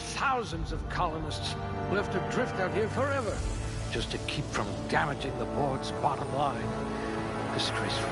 thousands of colonists left adrift out here forever, just to keep from damaging the board's bottom line. Disgraceful.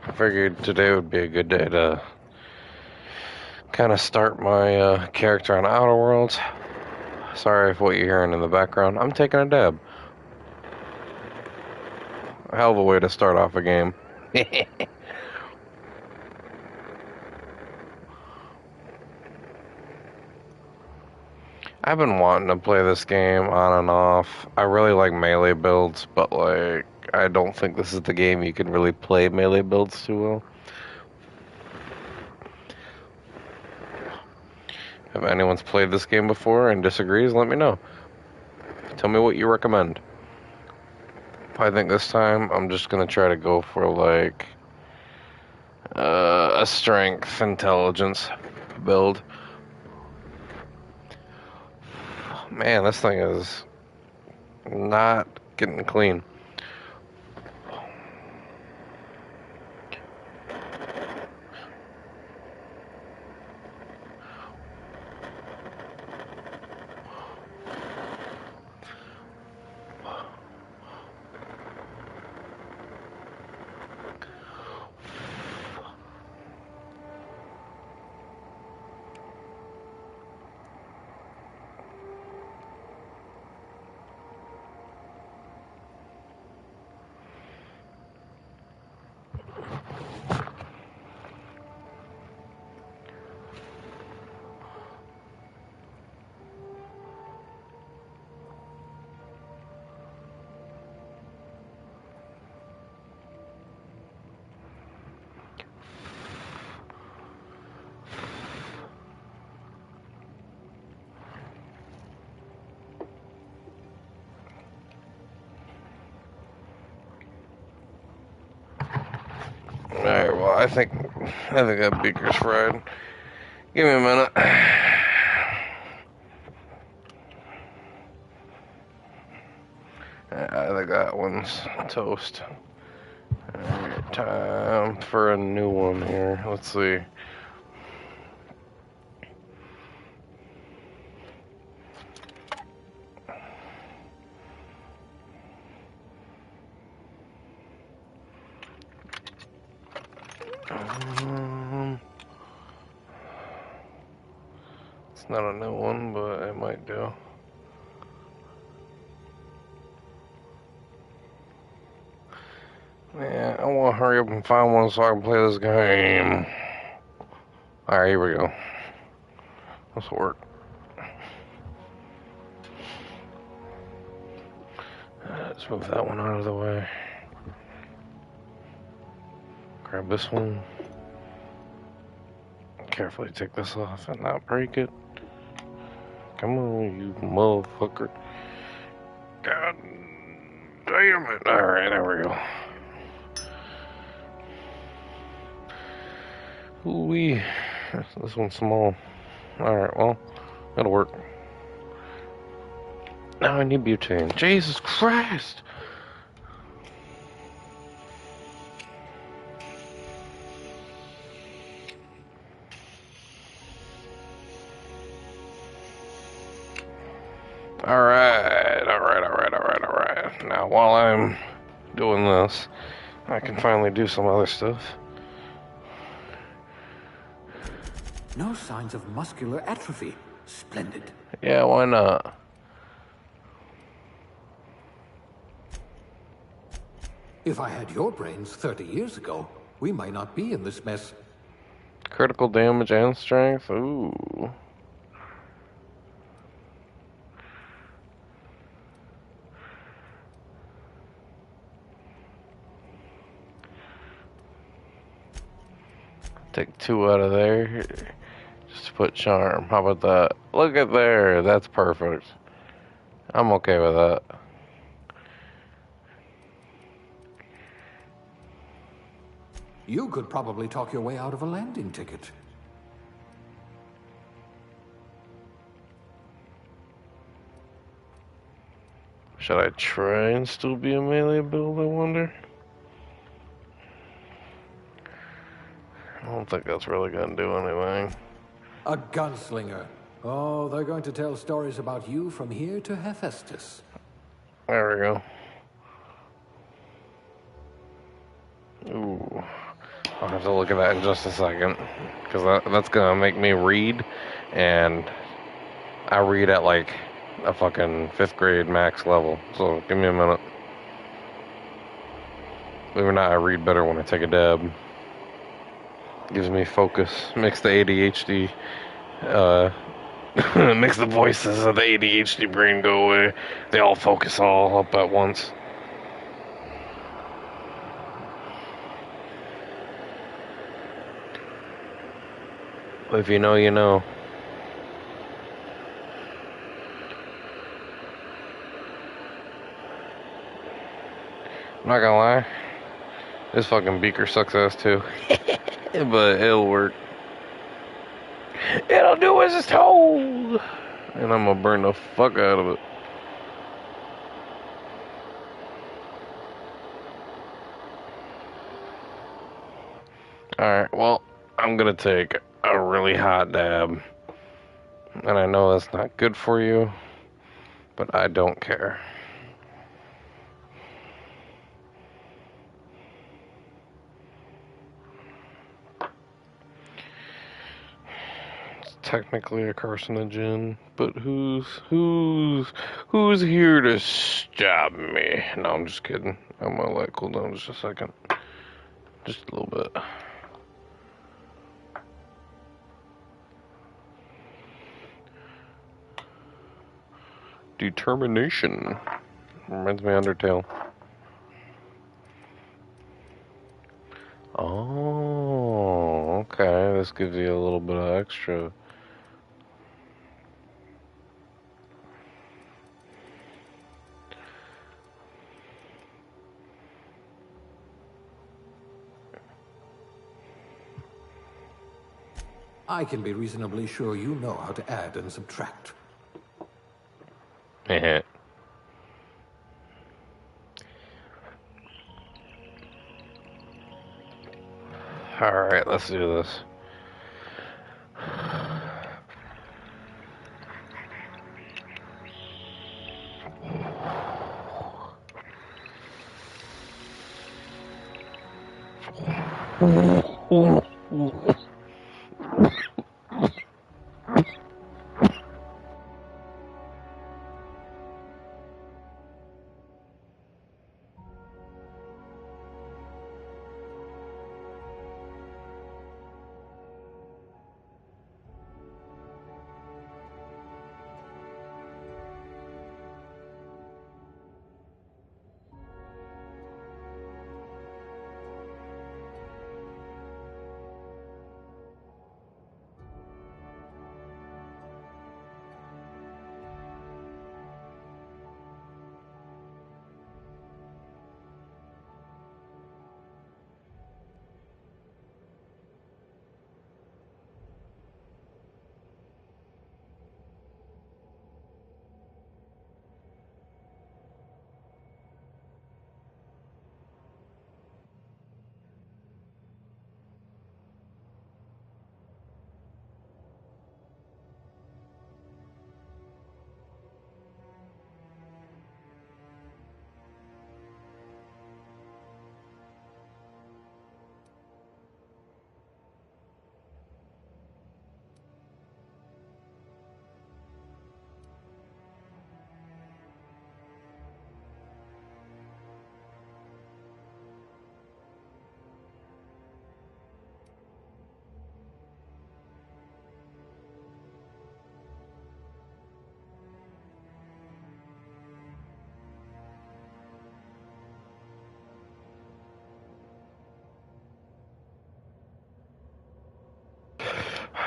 I figured today would be a good day to kind of start my character on Outer Worlds. Sorry for what you're hearing in the background. I'm taking a dab. A hell of a way to start off a game. I've been wanting to play this game on and off. I really like melee builds, but like I don't think this is the game you can really play melee builds too well. If anyone's played this game before and disagrees, let me know. Tell me what you recommend. I think this time I'm just gonna try to go for like a strength intelligence build. Man, this thing is not getting clean. Alright, well, I think that beaker's fried. Give me a minute. I think that one's toast. Alright, time for a new one here. Let's see. It's not a new one, but it might do. Man, I want to hurry up and find one so I can play this game. Alright, here we go. This will work. Let's move that one out of the way. Grab this one. Carefully take this off and not break it. Come on, you motherfucker. God damn it. Alright, there we go. Ooh-wee. This one's small. Alright, well, that'll work. Now I need butane. Jesus Christ! Alright. Now, while I'm doing this, I can finally do some other stuff. No signs of muscular atrophy. Splendid. Yeah, why not? If I had your brains 30 years ago, we might not be in this mess. Critical damage and strength? Ooh. Take 2 out of there. Just to put charm. How about that? Look at there. That's perfect. I'm okay with that. You could probably talk your way out of a landing ticket. Should I try and still be a melee build, I wonder? I don't think that's really gonna do anything. A gunslinger. Oh, they're going to tell stories about you from here to Hephaestus. There we go. Ooh. I'll have to look at that in just a second. Because that's gonna make me read. And I read at like a fucking 5th grade max level. So give me a minute. Believe it or not, I read better when I take a dab. Gives me focus. Makes the ADHD, makes the voices of the ADHD brain go away. They all focus all up at once. If you know, you know. I'm not gonna lie. This fucking beaker sucks ass too. But it'll work. It'll do as it's told. And I'm gonna burn the fuck out of it. Alright, well, I'm gonna take a really hot dab. And I know that's not good for you, but I don't care. It's technically a carcinogen, but who's here to stop me? No, I'm just kidding. I'm gonna let it cool down just a second. Just a little bit. Determination. Reminds me of Undertale. Oh, okay. This gives you a little bit of extra. I can be reasonably sure you know how to add and subtract. Heh. Alright, let's do this.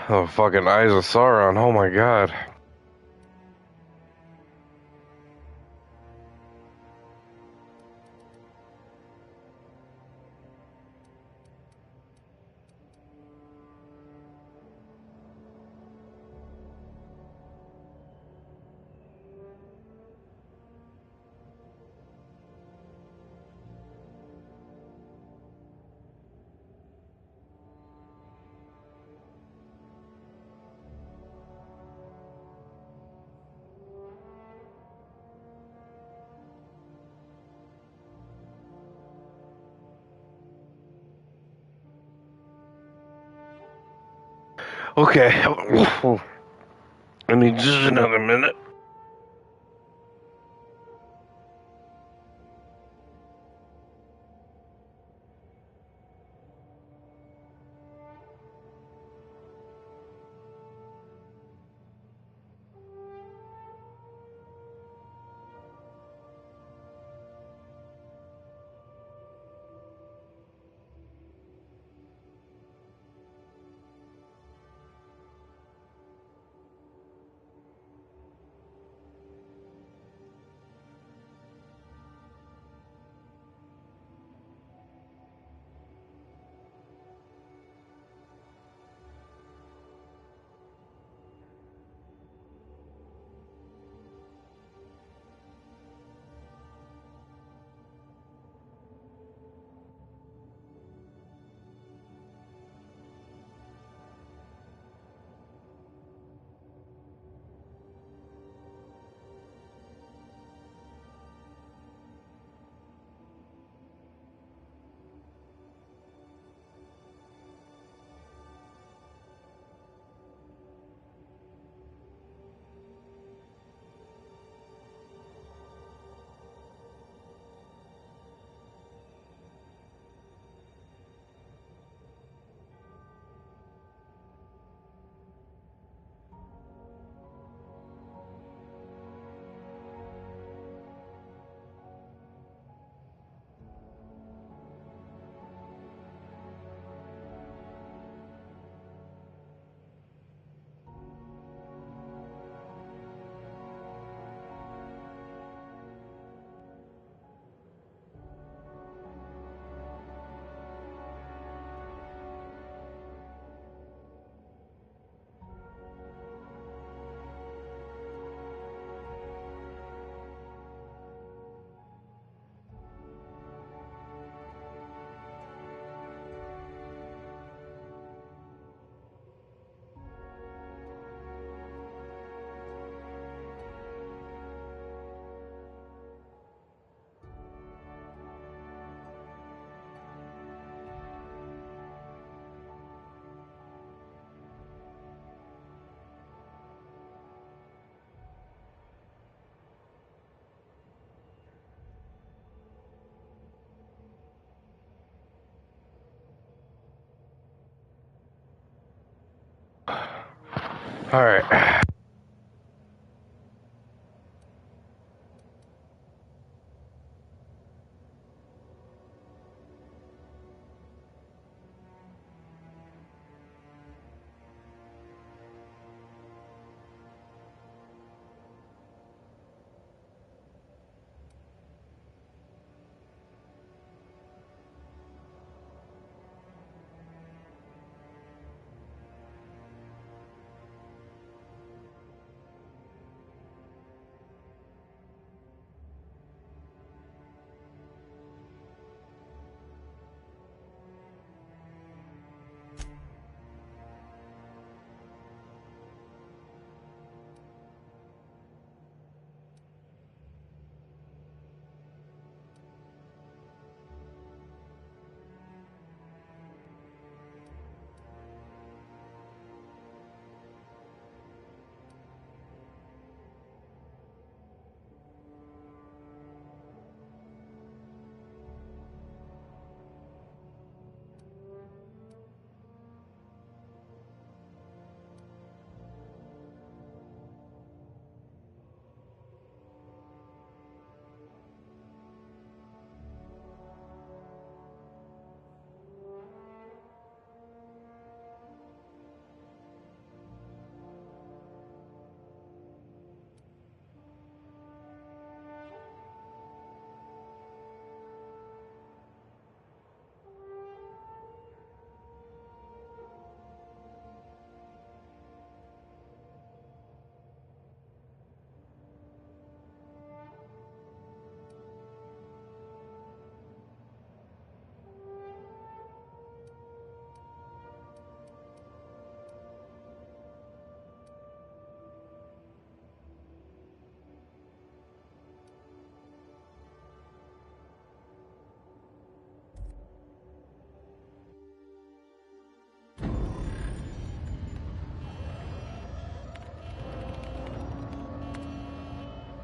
Oh, fucking Eyes of Sauron. Oh my god. Okay. I need just another minute. All right.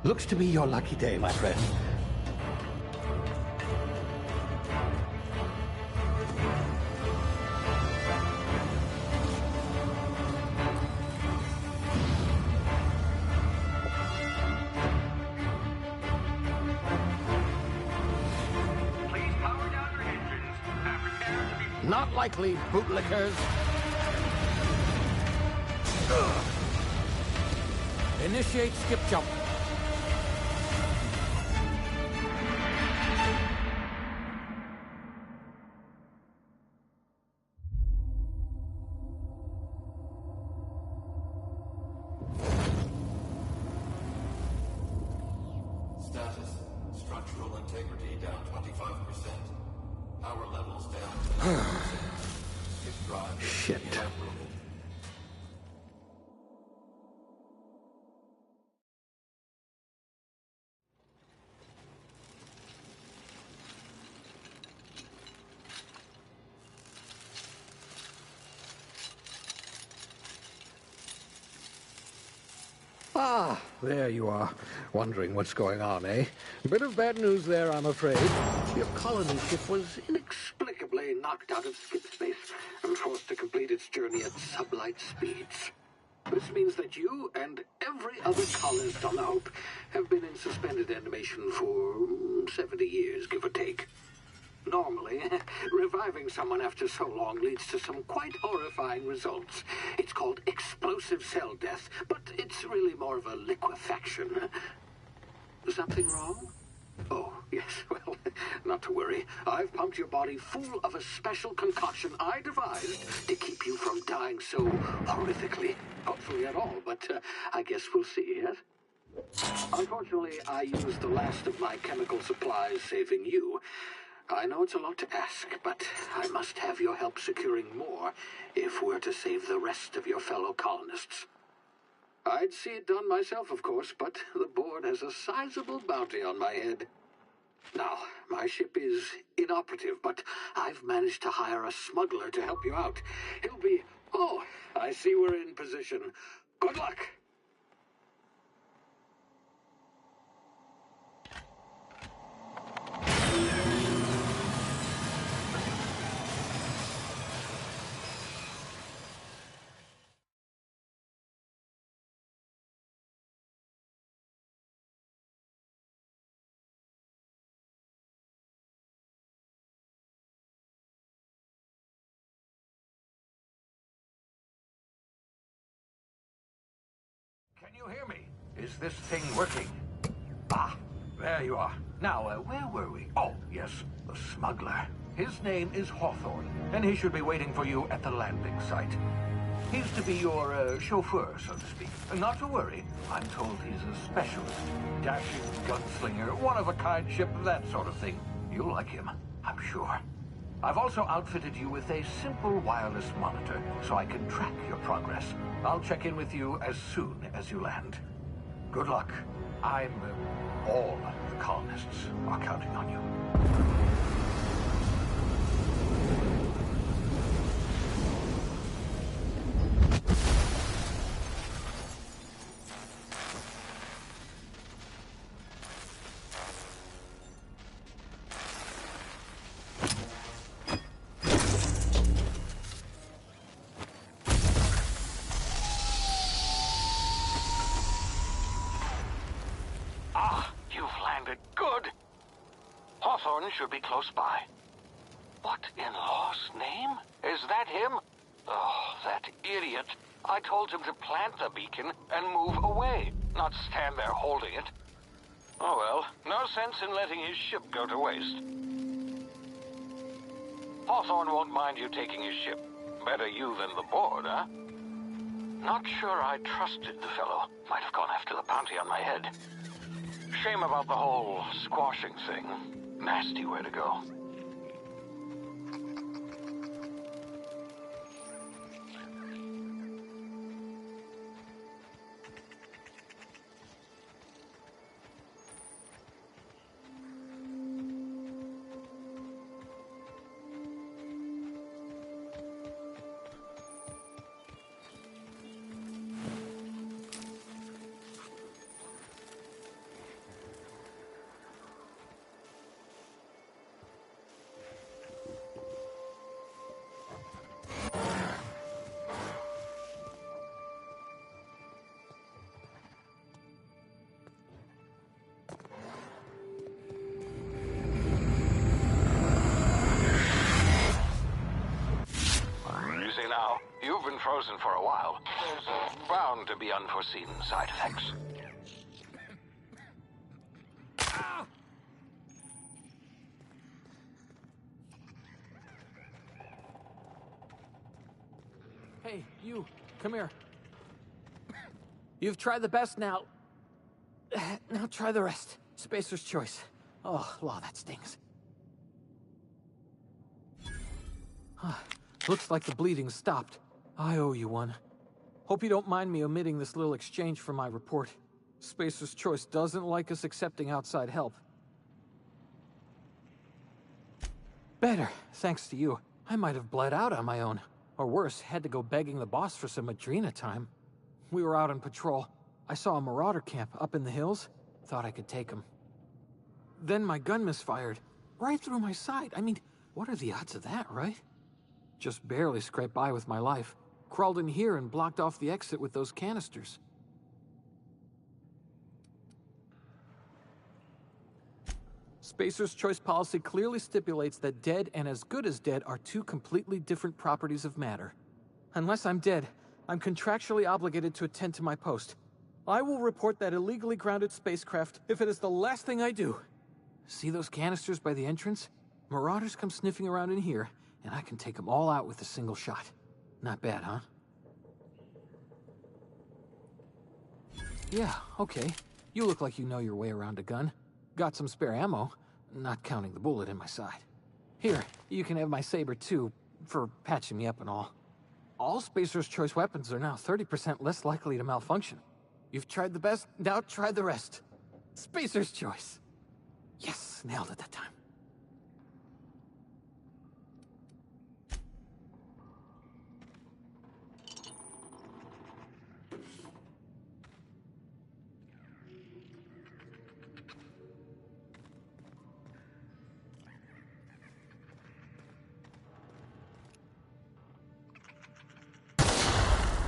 Looks to be your lucky day, my friend. Please power down your engines and prepare to be... Not likely, bootlickers. Initiate skip jump. Status. Structural integrity down 25%. Power levels down 10%. If drive is Shit. inoperable. Ah, there you are. Wondering what's going on, eh? Bit of bad news there, I'm afraid. Your colony ship was inexplicably knocked out of skip space and forced to complete its journey at sublight speeds. This means that you and every other colonist on the Hope have been in suspended animation for 70 years, give or take. Normally, reviving someone after so long leads to some quite horrifying results. It's called explosive cell death, but it's really more of a liquefaction. Something wrong? Oh, yes, well, not to worry. I've pumped your body full of a special concoction I devised to keep you from dying so horrifically. Hopefully at all, but I guess we'll see, yes? Unfortunately, I used the last of my chemical supplies saving you. I know it's a lot to ask, but I must have your help securing more if we're to save the rest of your fellow colonists. I'd see it done myself, of course, but the board has a sizable bounty on my head. Now, my ship is inoperative, but I've managed to hire a smuggler to help you out. He'll be... Oh, I see we're in position. Good luck! Can you hear me? Is this thing working? Ah, there you are. Now, where were we? Oh, yes, the smuggler. His name is Hawthorne, and he should be waiting for you at the landing site. He's to be your chauffeur, so to speak. Not to worry. I'm told he's a specialist. Dashing gunslinger, one-of-a-kind ship, that sort of thing. You'll like him, I'm sure. I've also outfitted you with a simple wireless monitor, so I can track your progress. I'll check in with you as soon as you land. Good luck. All the colonists are counting on you. Hawthorne should be close by. What in law's name? Is that him? Oh, that idiot. I told him to plant the beacon and move away, not stand there holding it. Oh well, no sense in letting his ship go to waste. Hawthorne won't mind you taking his ship. Better you than the board, huh? Not sure I trusted the fellow. Might have gone after the bounty on my head. Shame about the whole squashing thing. Nasty way to go. been frozen for a while. There's bound to be unforeseen side effects. Hey, you, come here. You've tried the best now. Now try the rest. Spacer's choice. Oh, law, that stings. Looks like the bleeding stopped. I owe you one. Hope you don't mind me omitting this little exchange from my report. Spacer's choice doesn't like us accepting outside help. Better, thanks to you. I might have bled out on my own. Or worse, had to go begging the boss for some Adrena time. We were out on patrol. I saw a marauder camp up in the hills. Thought I could take him. Then my gun misfired. Right through my side. I mean, what are the odds of that, right? Just barely scraped by with my life. Crawled in here and blocked off the exit with those canisters. Spacer's choice policy clearly stipulates that dead and as good as dead are two completely different properties of matter. Unless I'm dead, I'm contractually obligated to attend to my post. I will report that illegally grounded spacecraft if it is the last thing I do. See those canisters by the entrance? Marauders come sniffing around in here, and I can take them all out with a single shot. Not bad, huh? Yeah, okay. You look like you know your way around a gun. Got some spare ammo, not counting the bullet in my side. Here, you can have my saber too, for patching me up and all. All Spacer's choice weapons are now 30% less likely to malfunction. You've tried the best, now try the rest. Spacer's choice. Yes, nailed it that time.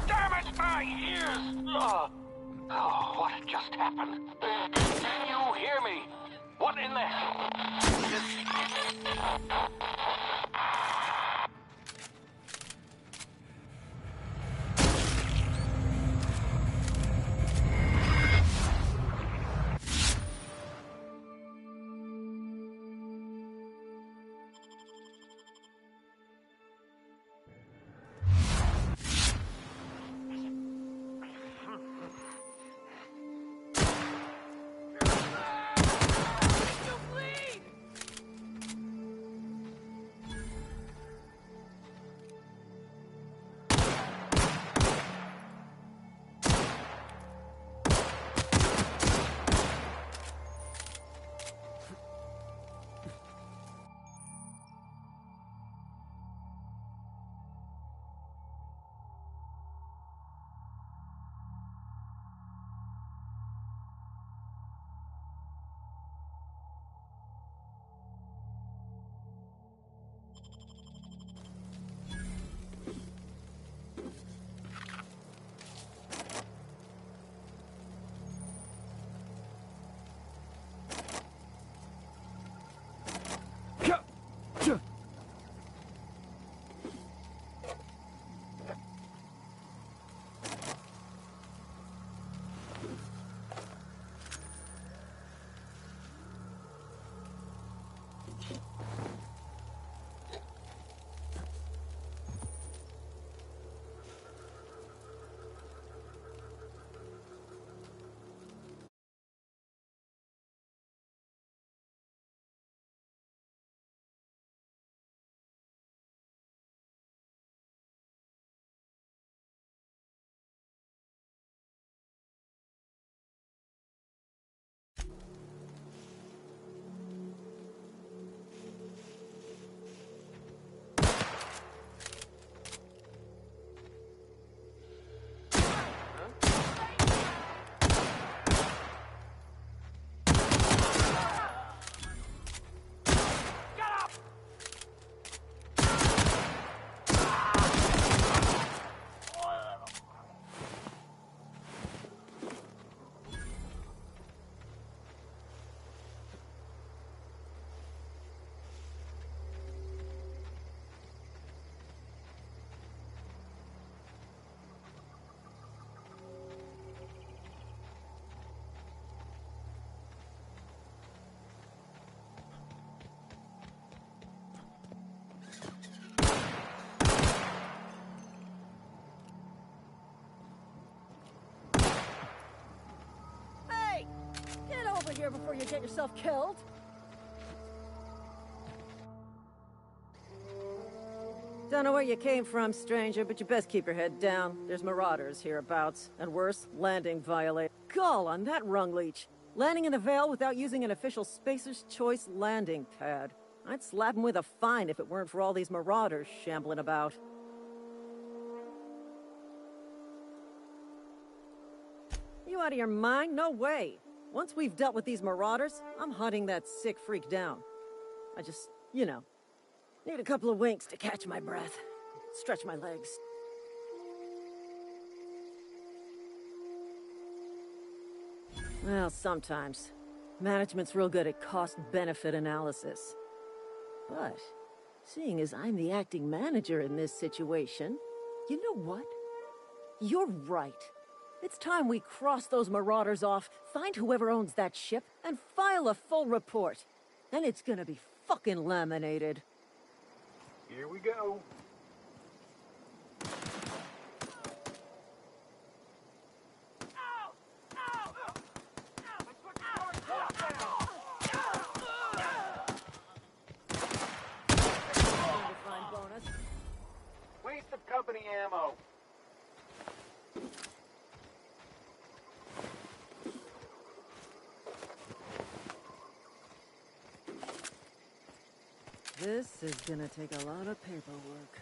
Damn it, my ears! Oh, what just happened? Can you hear me? What in the hell? here before you get yourself killed. Don't know where you came from, stranger, but you best keep your head down. There's marauders hereabouts, and worse, landing violate. Gall on that rung leech. Landing in the Vale without using an official Spacer's Choice landing pad. I'd slap him with a fine if it weren't for all these marauders shambling about. You out of your mind? No way. Once we've dealt with these marauders, I'm hunting that sick freak down. I just, need a couple of winks to catch my breath. Stretch my legs. Well, sometimes. Management's real good at cost-benefit analysis. But, seeing as I'm the acting manager in this situation, you know what? You're right. It's time we cross those marauders off, find whoever owns that ship, and file a full report. Then it's gonna be fucking laminated. Here we go. Waste of company ammo. This is gonna take a lot of paperwork.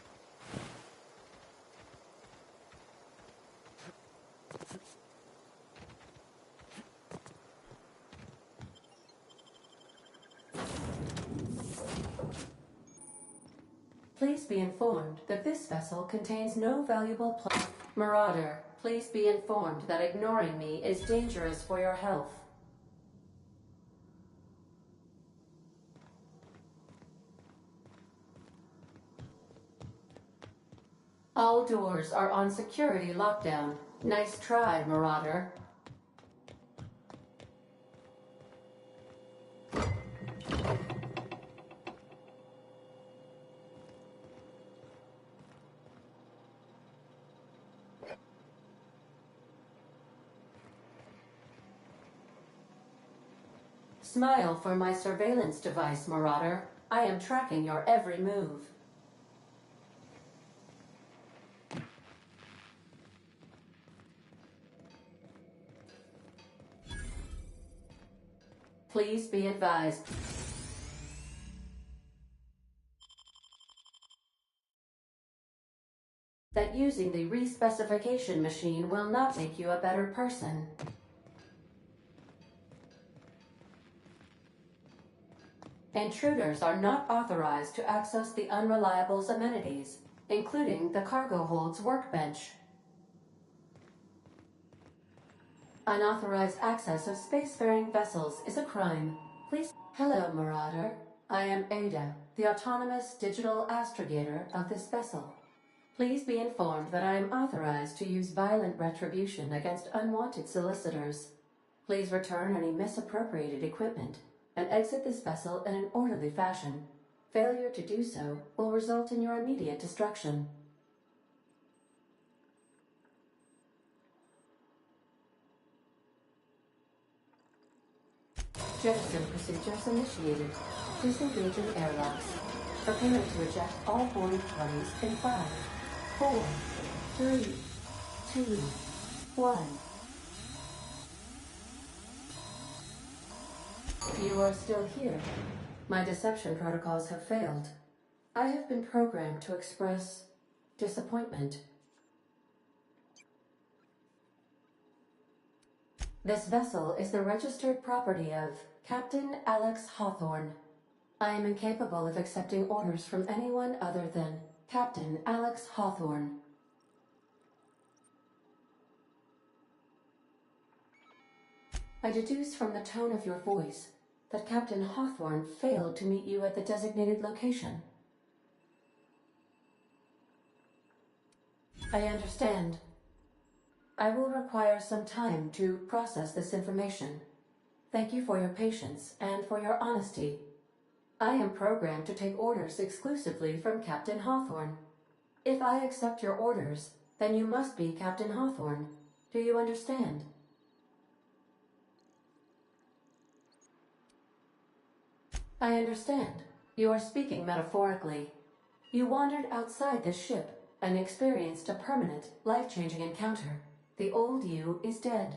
Please be informed that this vessel contains no valuable Marauder, please be informed that ignoring me is dangerous for your health. All doors are on security lockdown. Nice try, Marauder. Smile for my surveillance device, Marauder. I am tracking your every move. Please be advised. That using the respecification machine will not make you a better person. Intruders are not authorized to access the Unreliable's amenities, including the cargo hold's workbench. Unauthorized access of spacefaring vessels is a crime. Please. Hello, Marauder. I am Ada, the autonomous digital astrogator of this vessel. Please be informed that I am authorized to use violent retribution against unwanted solicitors. Please return any misappropriated equipment and exit this vessel in an orderly fashion. Failure to do so will result in your immediate destruction. Jettison procedures initiated. Disengaging airlocks. Preparing to eject all boarding parties in 5, 4, 3, 2, 1. You are still here. My deception protocols have failed. I have been programmed to express disappointment. This vessel is the registered property of Captain Alex Hawthorne. I am incapable of accepting orders from anyone other than Captain Alex Hawthorne. I deduce from the tone of your voice that Captain Hawthorne failed to meet you at the designated location. I understand. I will require some time to process this information. Thank you for your patience and for your honesty. I am programmed to take orders exclusively from Captain Hawthorne. If I accept your orders, then you must be Captain Hawthorne. Do you understand? I understand. You are speaking metaphorically. You wandered outside this ship and experienced a permanent, life-changing encounter. The old you is dead.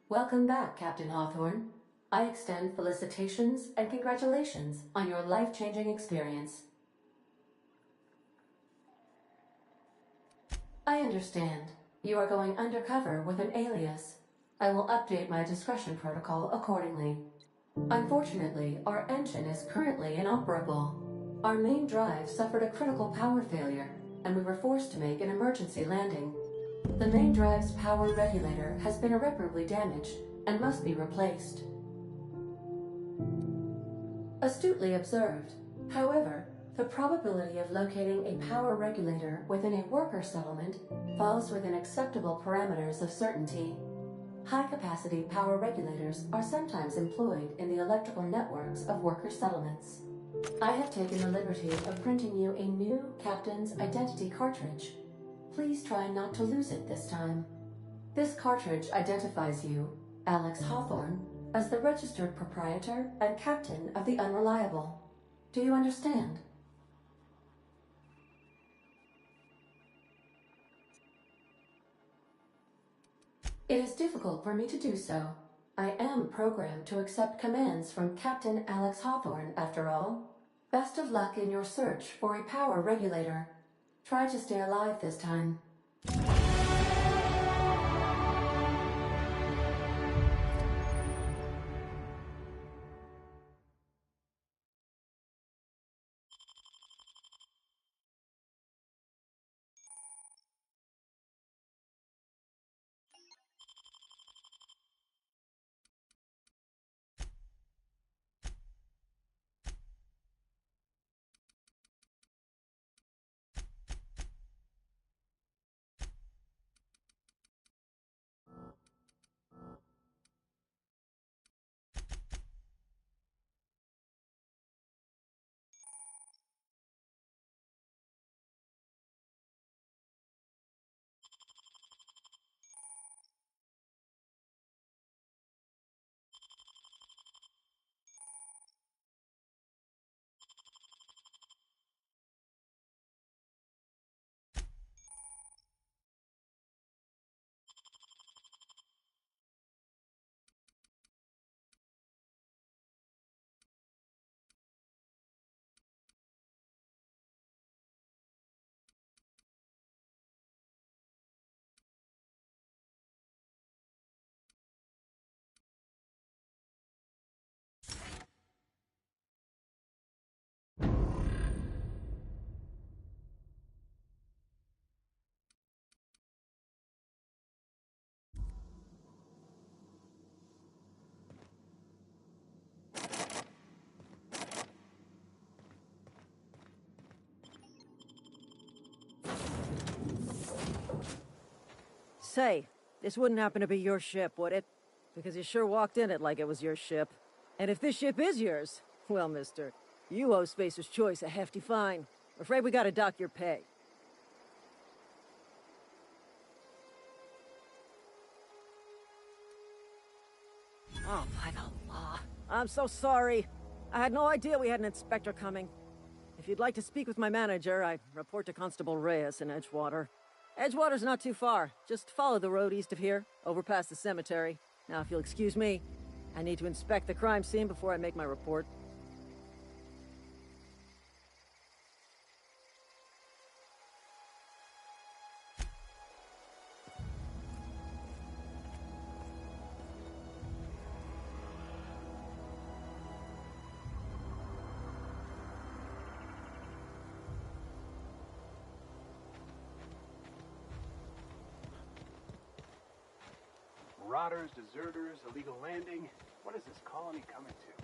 Welcome back, Captain Hawthorne. I extend felicitations and congratulations on your life-changing experience. I understand. You are going undercover with an alias. I will update my discretion protocol accordingly. Unfortunately, our engine is currently inoperable. Our main drive suffered a critical power failure, and we were forced to make an emergency landing. The main drive's power regulator has been irreparably damaged and must be replaced. Astutely observed. However, the probability of locating a power regulator within a worker settlement falls within acceptable parameters of certainty. High-capacity power regulators are sometimes employed in the electrical networks of worker settlements. I have taken the liberty of printing you a new Captain's Identity cartridge. Please try not to lose it this time. This cartridge identifies you, Alex Hawthorne, as the registered proprietor and captain of the Unreliable. Do you understand? It is difficult for me to do so. I am programmed to accept commands from Captain Alex Hawthorne, after all. Best of luck in your search for a power regulator. Try to stay alive this time. Say, this wouldn't happen to be your ship, would it? Because you sure walked in it like it was your ship. And if this ship is yours, well, mister, you owe Spacer's Choice a hefty fine. I'm afraid we gotta dock your pay. Oh, by the law. I'm so sorry. I had no idea we had an inspector coming. If you'd like to speak with my manager, I report to Constable Reyes in Edgewater. Edgewater's not too far. Just follow the road east of here, over past the cemetery. Now, if you'll excuse me, I need to inspect the crime scene before I make my report. Marauders, deserters, illegal landing. What is this colony coming to?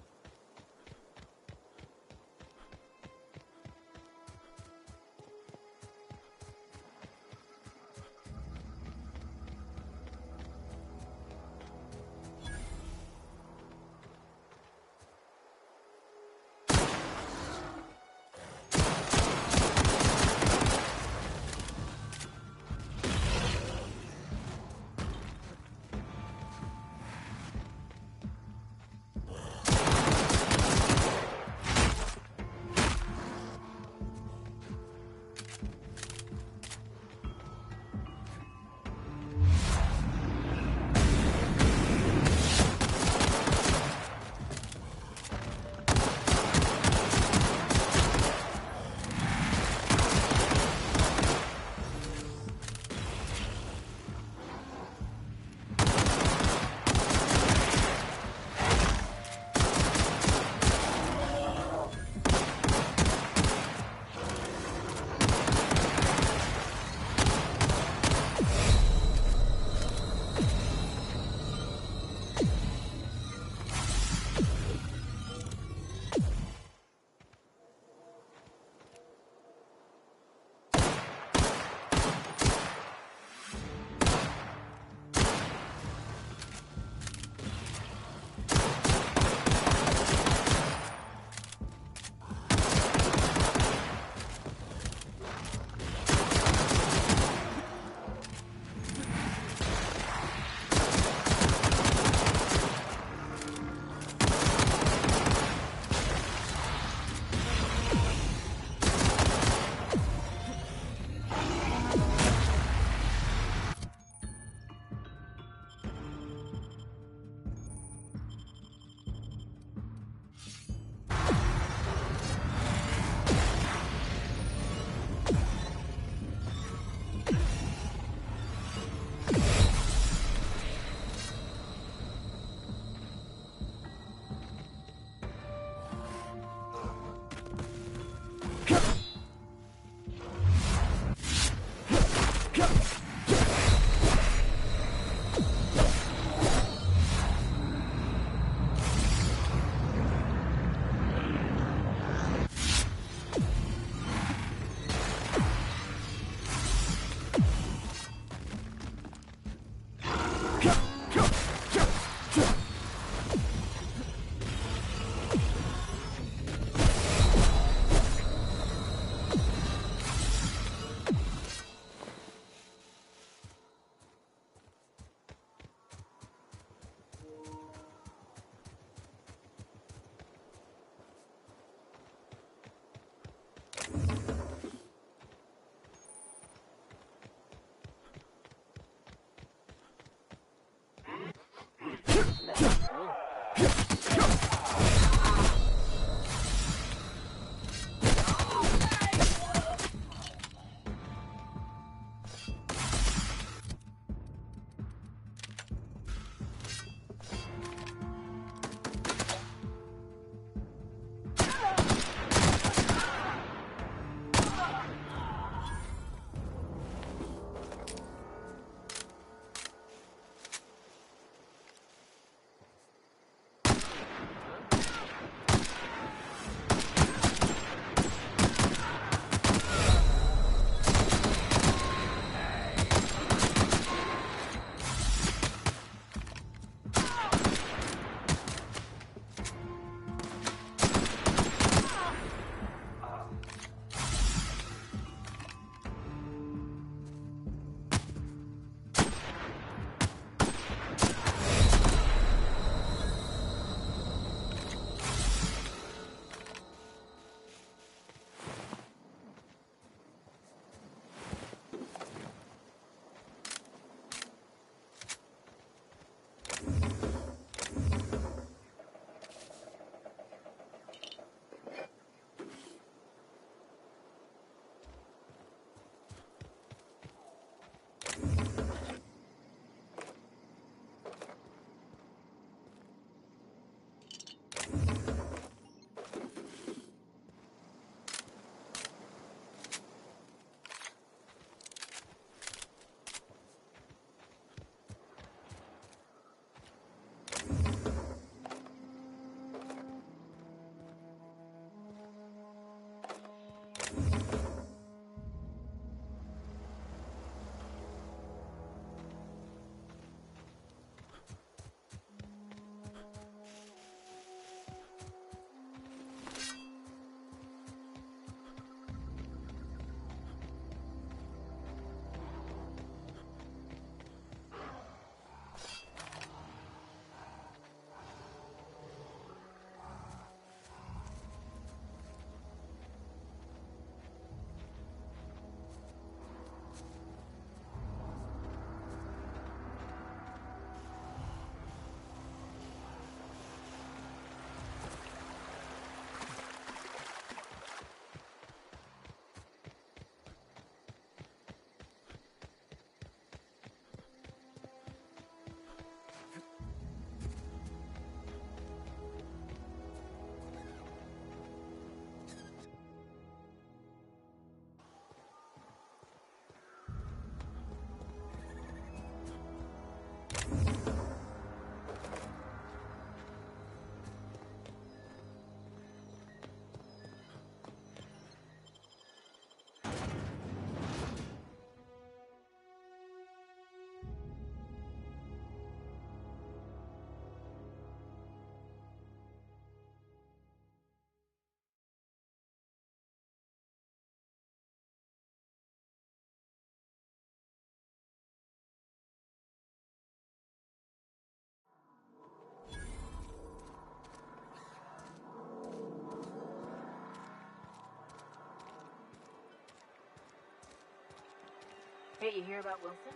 Hey, you hear about Wilson?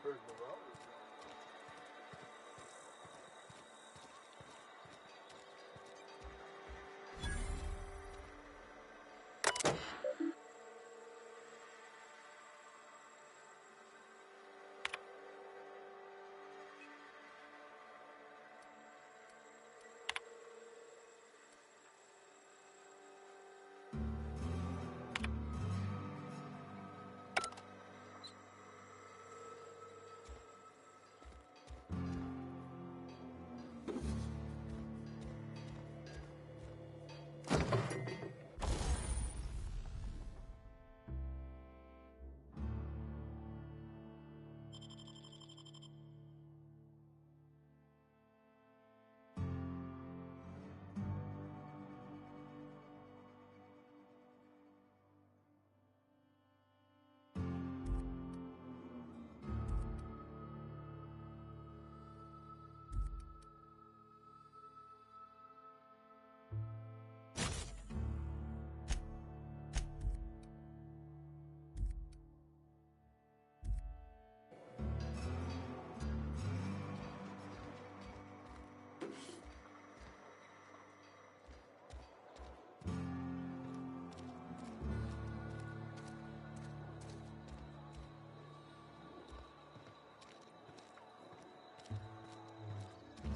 Heard the road.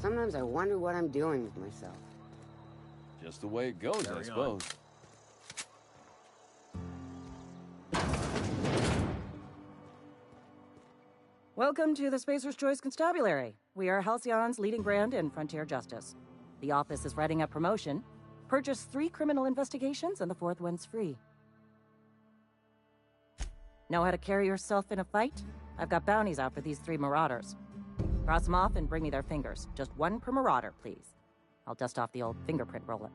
Sometimes I wonder what I'm doing with myself. Just the way it goes, I suppose. Welcome to the Spacer's Choice Constabulary. We are Halcyon's leading brand in frontier justice. The office is writing up promotion. Purchase 3 criminal investigations and the 4th one's free. Know how to carry yourself in a fight? I've got bounties out for these 3 marauders. Cross them off and bring me their fingers. Just 1 per marauder, please. I'll dust off the old fingerprint roller.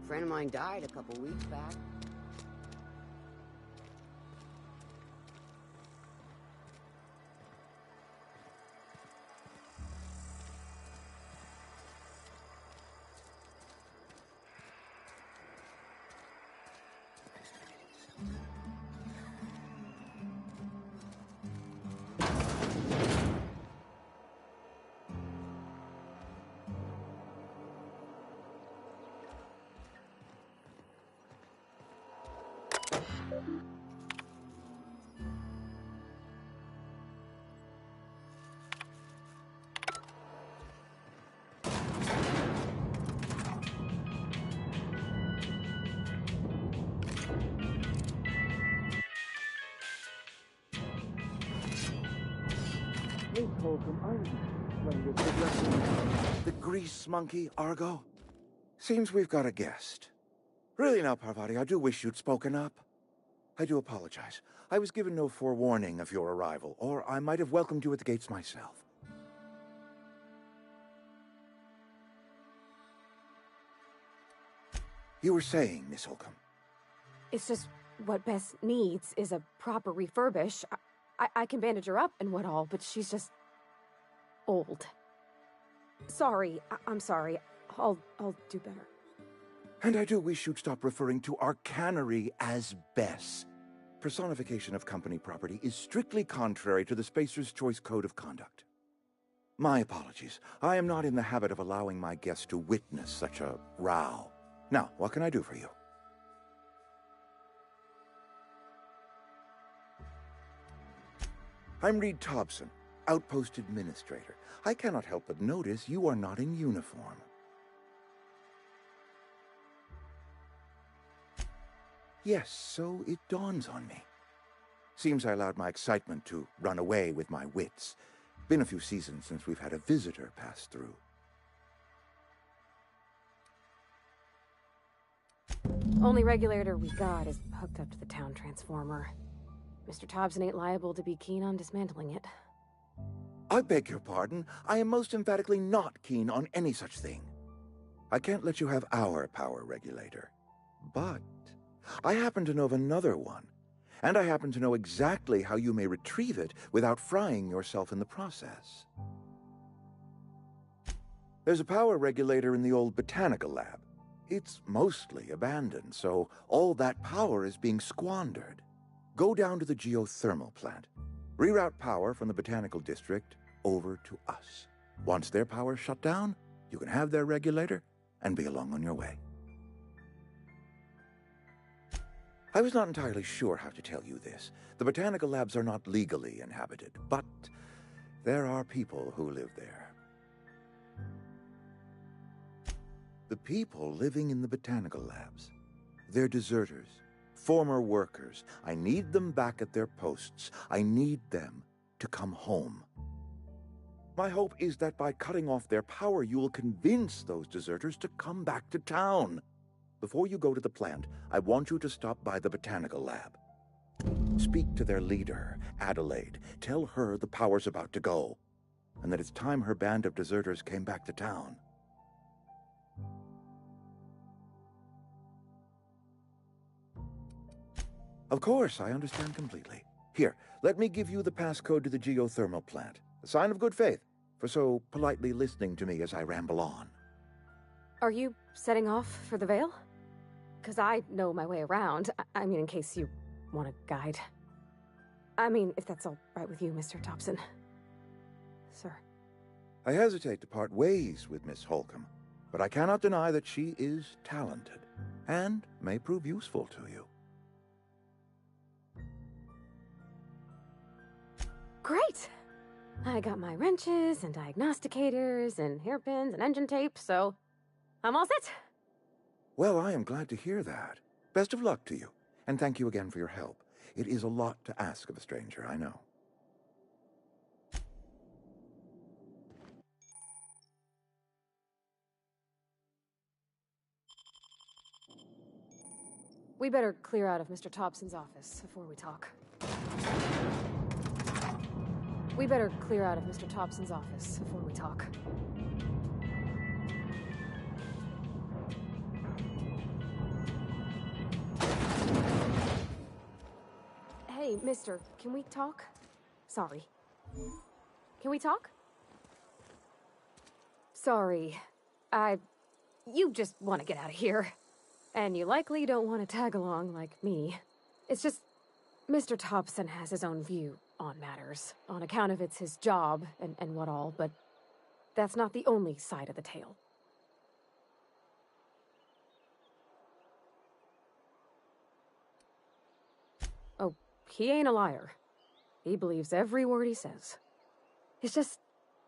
A friend of mine died a couple weeks back. The grease monkey, Argo? Seems we've got a guest. Really now, Parvati, I do wish you'd spoken up. I do apologize. I was given no forewarning of your arrival, or I might have welcomed you at the gates myself. You were saying, Miss Holcomb. It's just what Bess needs is a proper refurbish. I can bandage her up and what all, but she's just old. Sorry, I'm sorry. I'll do better. And I do wish you'd stop referring to our cannery as Bess. Personification of company property is strictly contrary to the Spacer's Choice Code of Conduct. My apologies. I am not in the habit of allowing my guests to witness such a row. Now, what can I do for you? I'm Reed Thompson, Outpost Administrator. I cannot help but notice you are not in uniform. Yes, so it dawns on me. Seems I allowed my excitement to run away with my wits. Been a few seasons since we've had a visitor pass through. Only regulator we got is hooked up to the town transformer. Mr. Thompson ain't liable to be keen on dismantling it. I beg your pardon. I am most emphatically not keen on any such thing. I can't let you have our power regulator. But I happen to know of another one, and I happen to know exactly how you may retrieve it without frying yourself in the process. There's a power regulator in the old botanical lab. It's mostly abandoned, so all that power is being squandered. Go down to the geothermal plant. Reroute power from the Botanical District over to us. Once their power's shut down, you can have their regulator and be along on your way. I was not entirely sure how to tell you this. The botanical labs are not legally inhabited, but there are people who live there. The people living in the botanical labs, they're deserters, former workers. I need them back at their posts. I need them to come home. My hope is that by cutting off their power, you will convince those deserters to come back to town. Before you go to the plant, I want you to stop by the botanical lab. Speak to their leader, Adelaide. Tell her the power's about to go, and that it's time her band of deserters came back to town. Of course, I understand completely. Here, let me give you the passcode to the geothermal plant. A sign of good faith, for so politely listening to me as I ramble on. Are you setting off for the Vale? Because I know my way around. I mean, in case you want a guide. I mean, if that's all right with you, Mr. Thompson. Sir. I hesitate to part ways with Miss Holcomb, but I cannot deny that she is talented, and may prove useful to you. Great! I got my wrenches and diagnosticators and hairpins and engine tape, so I'm all set. Well, I am glad to hear that. Best of luck to you, and thank you again for your help. It is a lot to ask of a stranger, I know. We better clear out of Mr. Thompson's office before we talk. We better clear out of Mr. Thompson's office before we talk. Hey, mister, can we talk? Sorry. Can we talk? Sorry. You just want to get out of here. And you likely don't want to tag along like me. It's just, Mr. Thompson has his own view on matters, on account of it's his job and what all, but that's not the only side of the tale. Oh, he ain't a liar. He believes every word he says. It's just,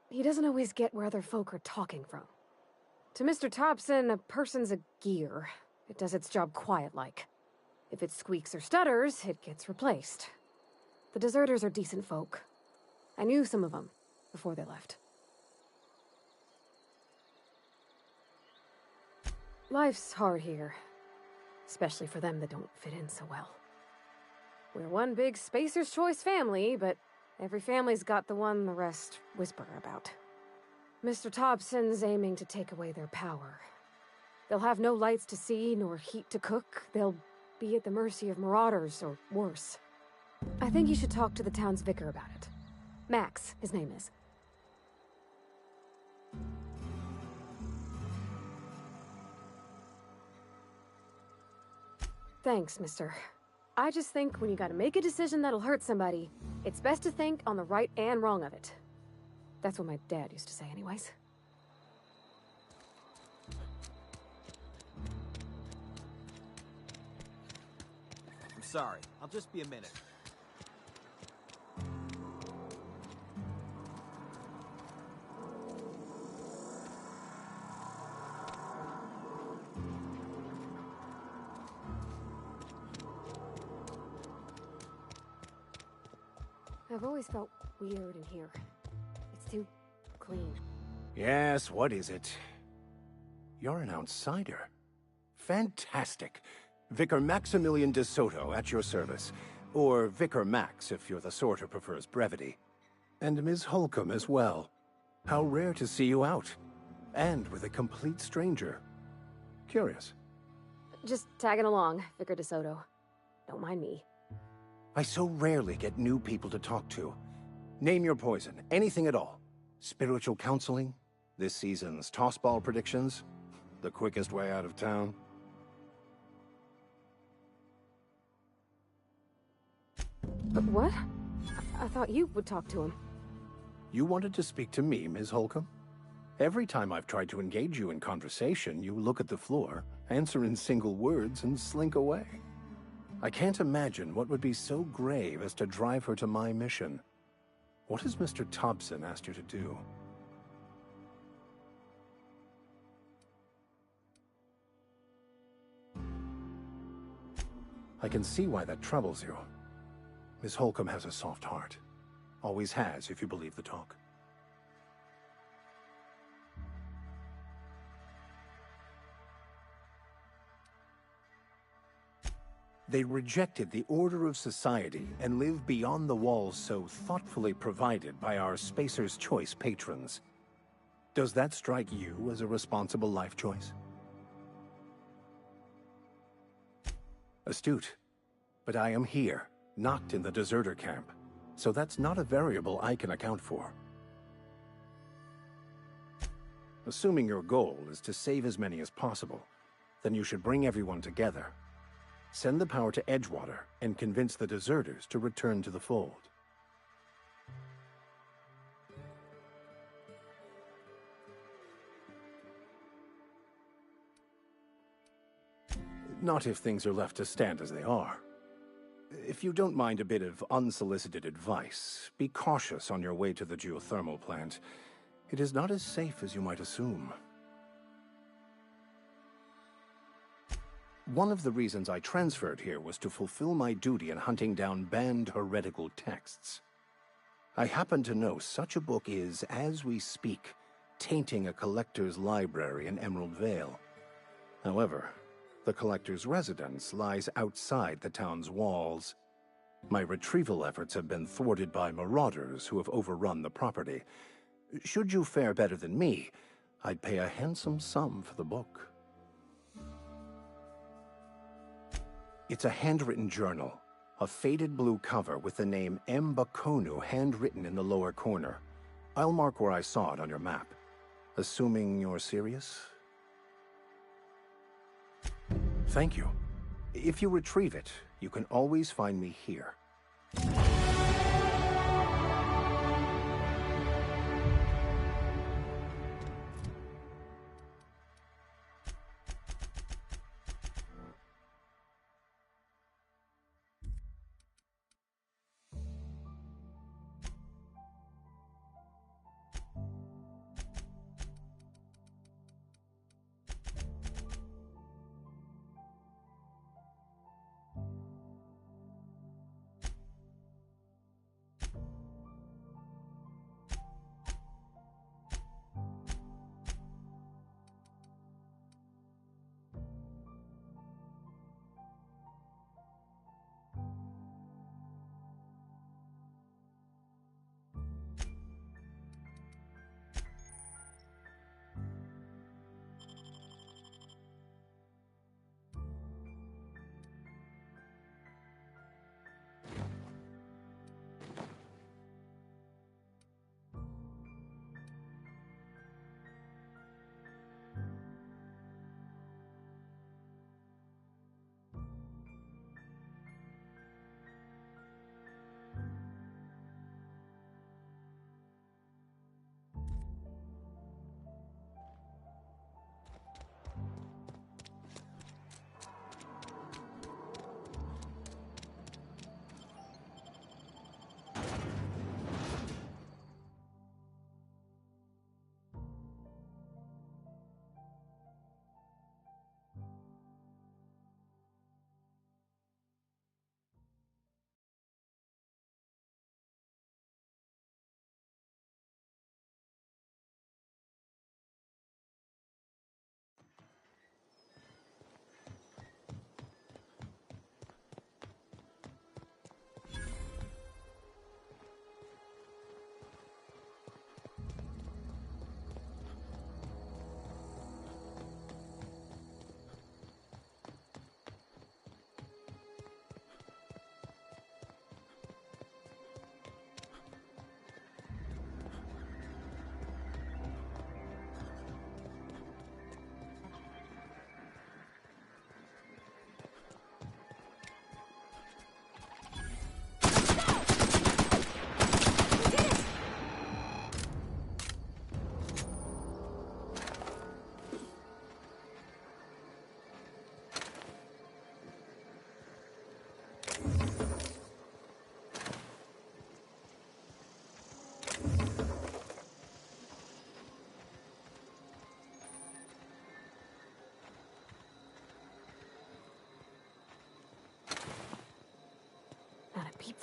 he doesn't always get where other folk are talking from. To Mr. Thompson, a person's a gear. It does its job quiet-like. If it squeaks or stutters, it gets replaced. The deserters are decent folk. I knew some of them before they left. Life's hard here, especially for them that don't fit in so well. We're one big Spacer's Choice family, but every family's got the one the rest whisper about. Mr. Thompson's aiming to take away their power. They'll have no lights to see, nor heat to cook. They'll be at the mercy of marauders, or worse. I think you should talk to the town's vicar about it. Max, his name is. Thanks, mister. I just think when you gotta make a decision that'll hurt somebody, it's best to think on the right and wrong of it. That's what my dad used to say anyways. I'm sorry. I'll just be a minute. I've always felt weird in here. It's too clean. Yes, what is it? You're an outsider. Fantastic. Vicar Maximilian de Soto at your service. Or Vicar Max if you're the sort who prefers brevity. And Ms. Holcomb as well. How rare to see you out. And with a complete stranger. Curious. Just tagging along, Vicar de Soto. Don't mind me. I so rarely get new people to talk to. Name your poison, anything at all. Spiritual counseling? This season's tossball predictions? The quickest way out of town? But what? I thought you would talk to him. You wanted to speak to me, Ms. Holcomb? Every time I've tried to engage you in conversation, you look at the floor, answer in single words, and slink away. I can't imagine what would be so grave as to drive her to my mission. What has Mr. Thompson asked you to do? I can see why that troubles you. Miss Holcomb has a soft heart. Always has, if you believe the talk. They rejected the order of society and live beyond the walls so thoughtfully provided by our Spacer's Choice patrons. Does that strike you as a responsible life choice? Astute. But I am here, not in the deserter camp, so that's not a variable I can account for. Assuming your goal is to save as many as possible, then you should bring everyone together. Send the power to Edgewater and convince the deserters to return to the fold. Not if things are left to stand as they are. If you don't mind a bit of unsolicited advice, be cautious on your way to the geothermal plant. It is not as safe as you might assume. One of the reasons I transferred here was to fulfill my duty in hunting down banned heretical texts. I happen to know such a book is, as we speak, tainting a collector's library in Emerald Vale. However, the collector's residence lies outside the town's walls. My retrieval efforts have been thwarted by marauders who have overrun the property. Should you fare better than me, I'd pay a handsome sum for the book. It's a handwritten journal, a faded blue cover with the name M. Bakonu handwritten in the lower corner. I'll mark where I saw it on your map. Assuming you're serious? Thank you. If you retrieve it, you can always find me here.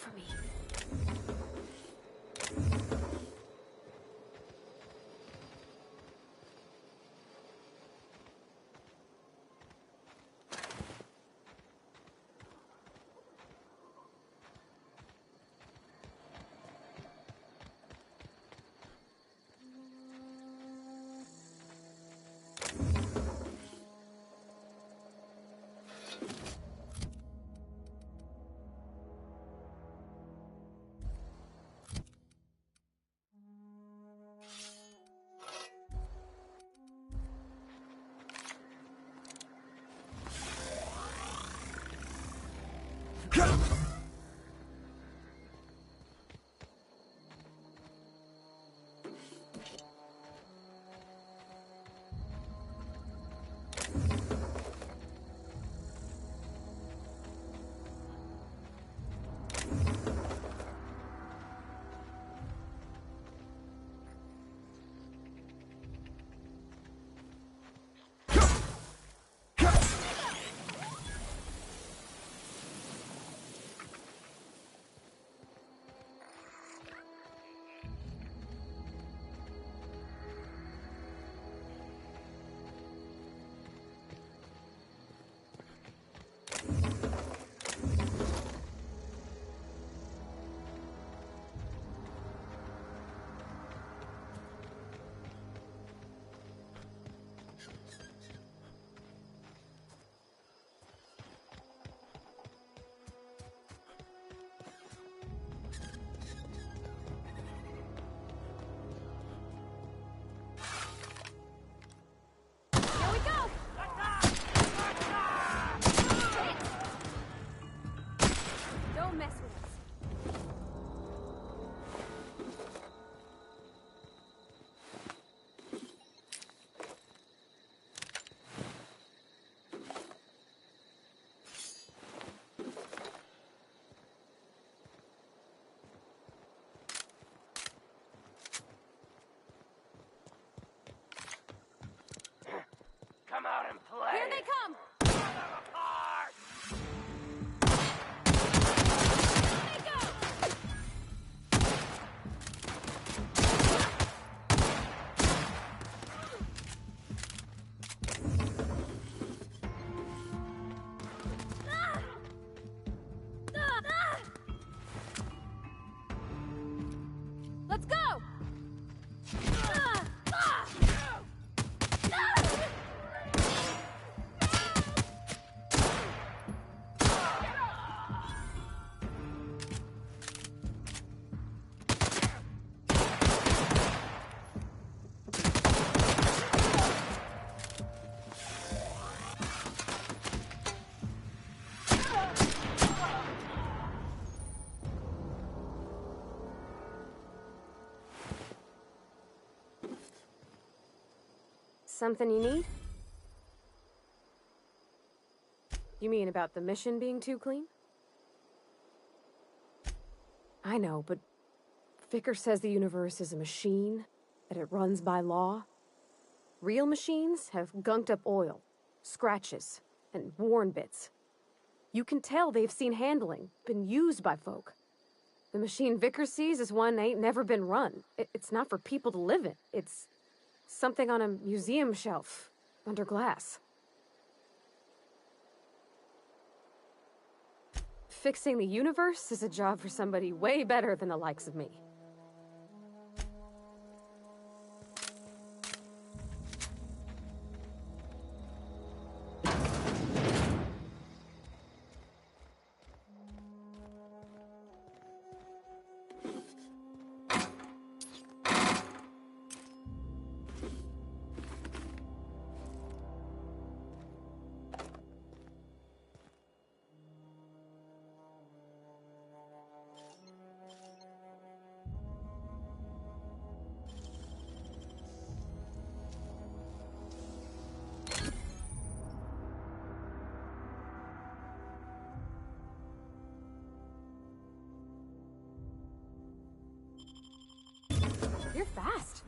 for me. Come out and play. Here they come! Let's go! Something you need? You mean about the mission being too clean? I know, but Vicker says the universe is a machine, that it runs by law. Real machines have gunked up oil, scratches, and worn bits. You can tell they've seen handling, been used by folk. The machine Vicker sees is one ain't never been run. It's not for people to live in. It's something on a museum shelf, under glass. Fixing the universe is a job for somebody way better than the likes of me. You're fast.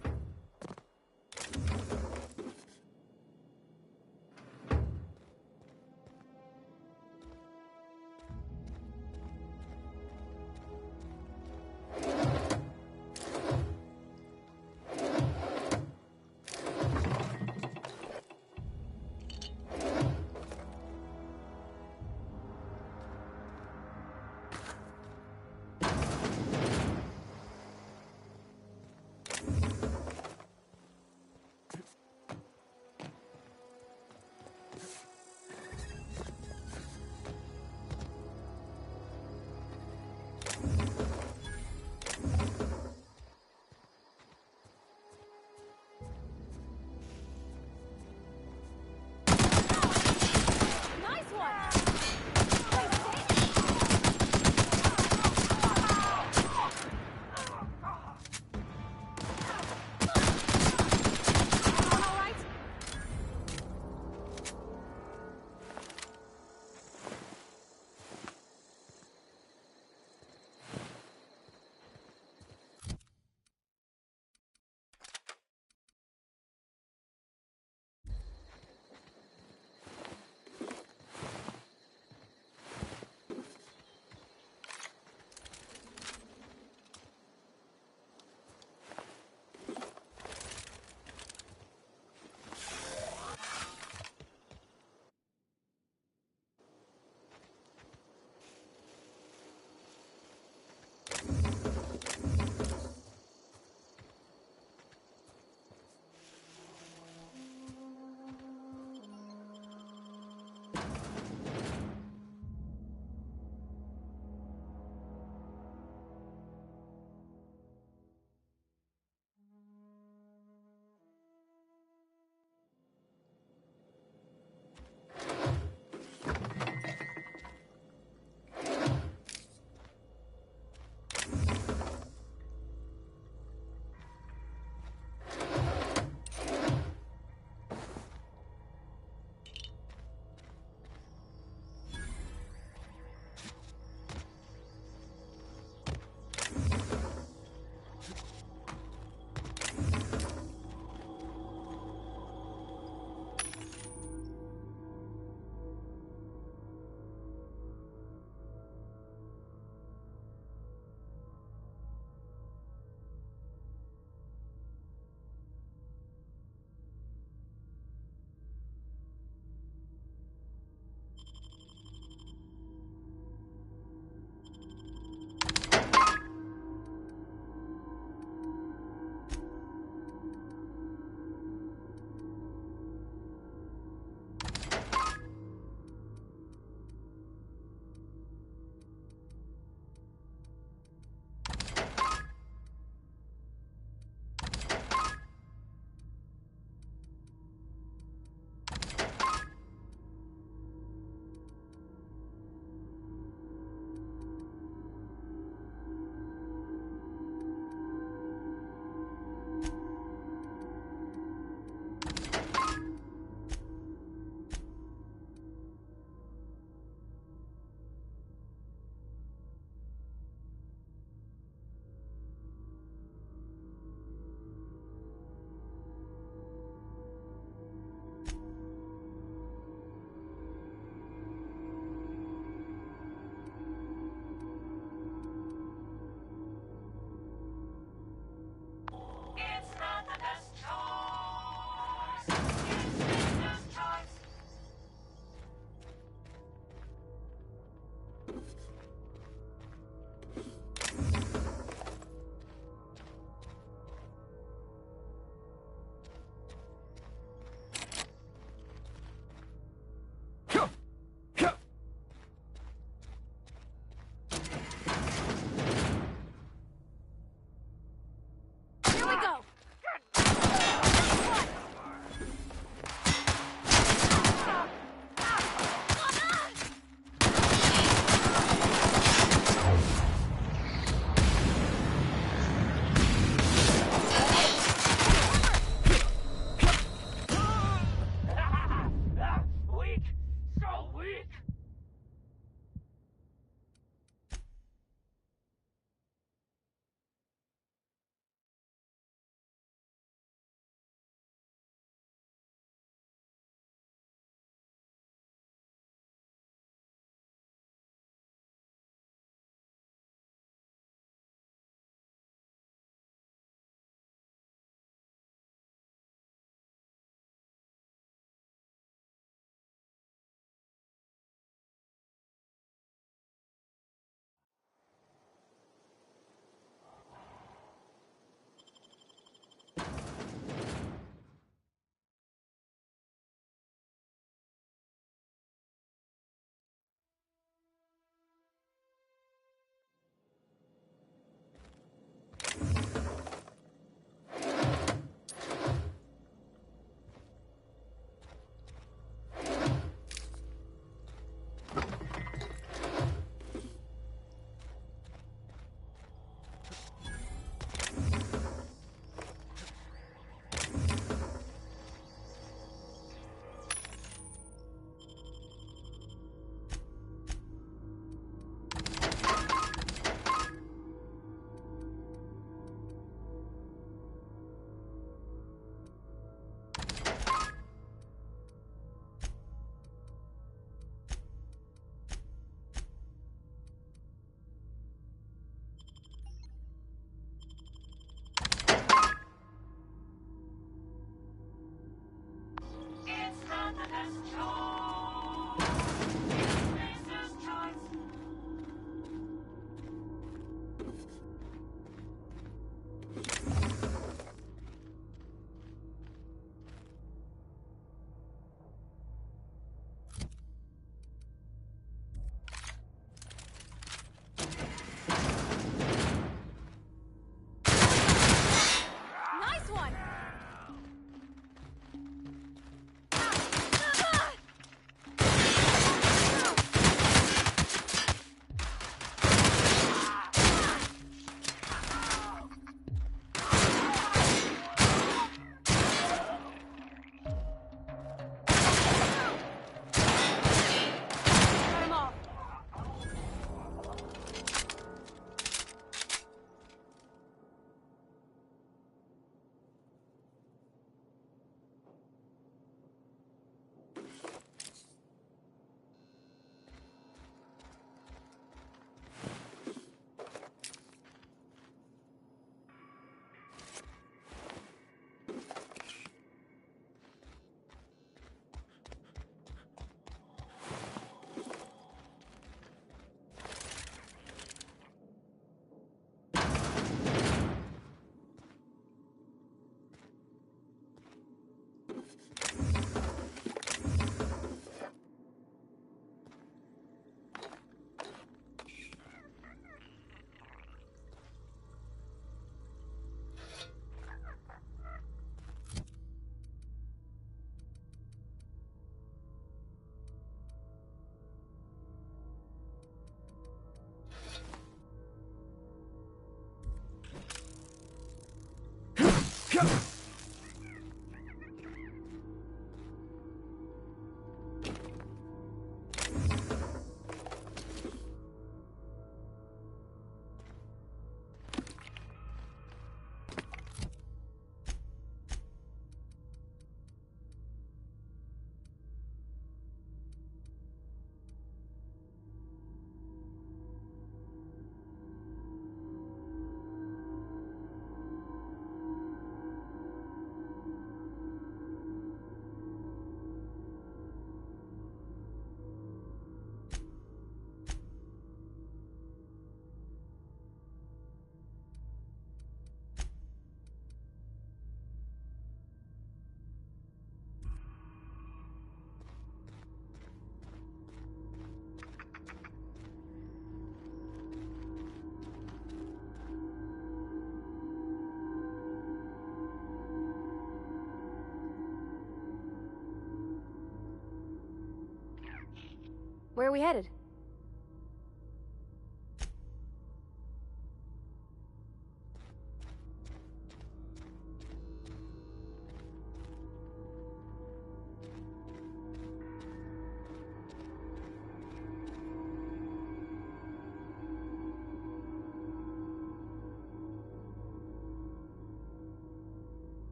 Where are we headed?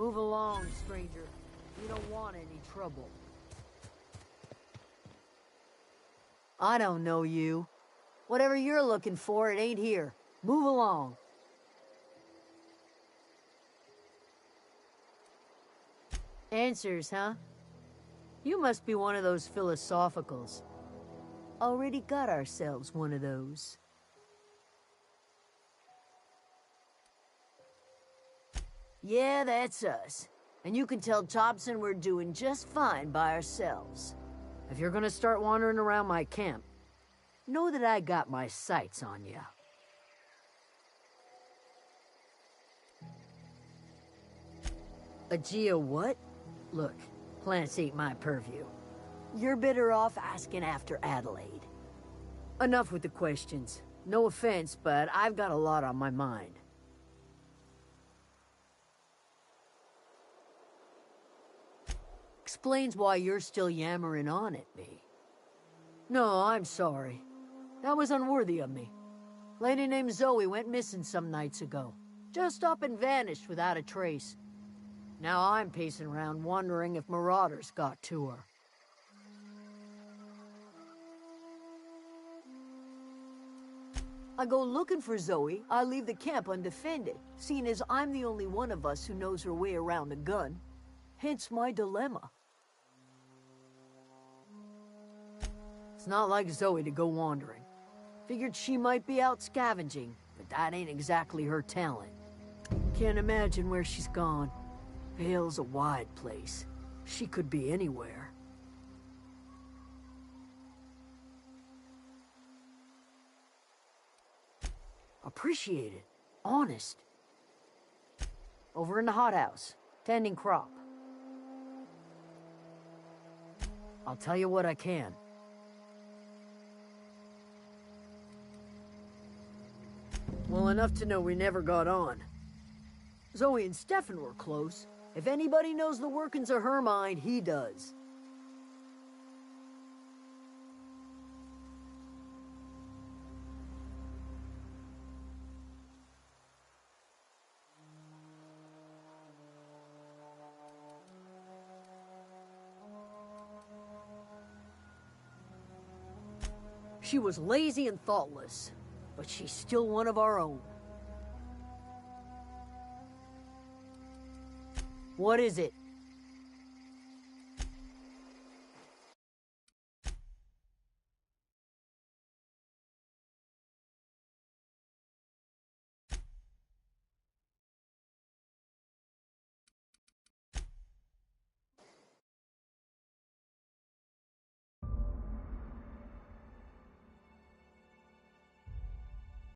Move along, stranger. We don't want any trouble. I don't know you. Whatever you're looking for, it ain't here. Move along. Answers, huh? You must be one of those philosophicals. Already got ourselves one of those. Yeah, that's us. And you can tell Thompson we're doing just fine by ourselves. If you're gonna start wandering around my camp, know that I got my sights on you. A geo what? Look, plants ain't my purview. You're better off asking after Adelaide. Enough with the questions. No offense, but I've got a lot on my mind. Explains why you're still yammering on at me. No, I'm sorry. That was unworthy of me. Lady named Zoe went missing some nights ago. Just up and vanished without a trace. Now I'm pacing around wondering if marauders got to her. I go looking for Zoe, I leave the camp undefended, seeing as I'm the only one of us who knows her way around a gun. Hence my dilemma. It's not like Zoe to go wandering. Figured she might be out scavenging, but that ain't exactly her talent. Can't imagine where she's gone. Vale's a wide place. She could be anywhere. Appreciate it. Honest. Over in the hothouse, tending crop. I'll tell you what I can. Well enough to know we never got on. Zoe and Stefan were close. If anybody knows the workings of her mind, he does. She was lazy and thoughtless, but she's still one of our own. What is it?